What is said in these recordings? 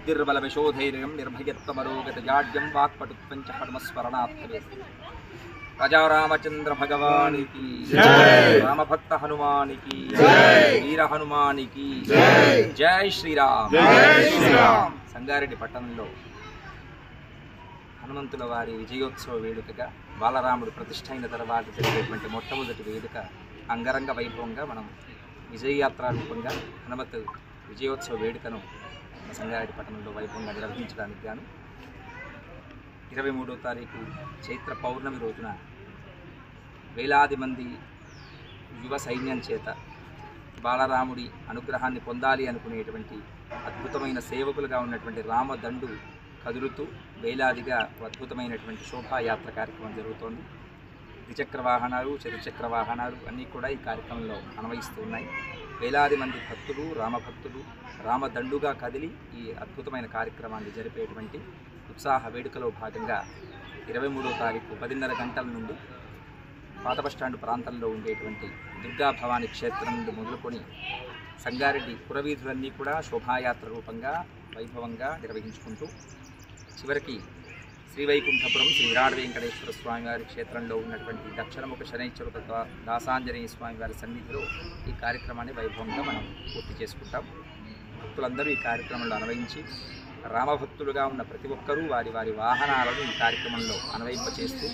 बुद्धिर्बल विशोधैर्यं निर्भयत्वमरोगतजाड्यं वाक्पटुत्वं च हनुमस्मरणात् राजा रामचंद्र भगवान की जय, राम भक्त हनुमान की जय, वीर हनुमान की जय, जय श्रीराम, जय श्रीराम। సంగారెడ్డి పట్టణంలో హనుమంతుల వారి విజయోత్సవ వేడుకగా బాలరాముడు ప్రతిష్ఠ అయిన తర్వాత జరిగేటువంటి మొట్టమొదటి వేడుక అంగరంగ వైభవంగా మనం విజయయాత్ర రూపంగా హనుమత్ విజయోత్సవ వేడుకను సంగారెడ్డి పట్టణంలో వైభవంగా నిర్వహించడానికి గాను 23వ తారీఖు చైత్ర పౌర్ణమి రోజున వేలాది మంది యువ సైన్యం చేత బాలరాముడి అనుగ్రహాన్ని పొందాలి అనుకునేటువంటి అద్భుతమైన సేవకులుగా ఉన్నటువంటి రామదండు కదులుతూ వేలాదిగా అద్భుతమైనటువంటి శోభాయాత్ర కార్యక్రమం జరుగుతోంది. ద్విచక్ర వాహనాలు, చతుచక్ర వాహనాలు అన్నీ కూడా ఈ కార్యక్రమంలో అన్వయిస్తూ ఉన్నాయి. వేలాది మంది భక్తులు, రామభక్తులు రామదండుగా కదిలి ఈ అద్భుతమైన కార్యక్రమాన్ని జరిపేటువంటి ఉత్సాహ వేడుకలో భాగంగా 23వ తారీఖు 10:30 గంటల నుండి పాత బస్టాండ్ ప్రాంతంలో ఉండేటువంటి దుర్గా భవానీ క్షేత్రం నుండి మొదలుకొని సంగారెడ్డి పురవీధులన్నీ కూడా శోభాయాత్ర రూపంగా వైభవంగా నిర్వహించుకుంటూ చివరికి శ్రీవైకుంఠపురం శ్రీ విరాట్ వెంకటేశ్వర స్వామివారి క్షేత్రంలో ఉన్నటువంటి దక్షిణముఖ శనైశ్వర దాసాంజనేయ స్వామివారి సన్నిధిలో ఈ కార్యక్రమాన్ని వైభవంగా మనం పూర్తి చేసుకుంటాం. భక్తులందరూ ఈ కార్యక్రమంలో అన్వయించి రామభక్తులుగా ఉన్న ప్రతి ఒక్కరూ వారి వారి వాహనాలను ఈ కార్యక్రమంలో అన్వయింపచేస్తూ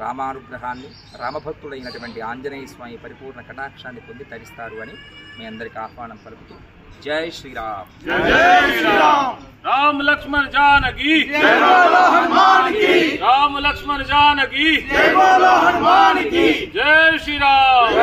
రామానుగ్రహాన్ని, రామభక్తుడైనటువంటి ఆంజనేయ స్వామి పరిపూర్ణ కటాక్షాన్ని పొంది తరిస్తారు అని మీ అందరికీ ఆహ్వానం పలుకుతూ జై శ్రీరామ్, జై శ్రీరామ్। రామ లక్ష్మణ జానకి జై బోలో హనుమాన్ की, రామ లక్ష్మణ జానకి జై బోలో హనుమాన్ की, జై శ్రీరామ్।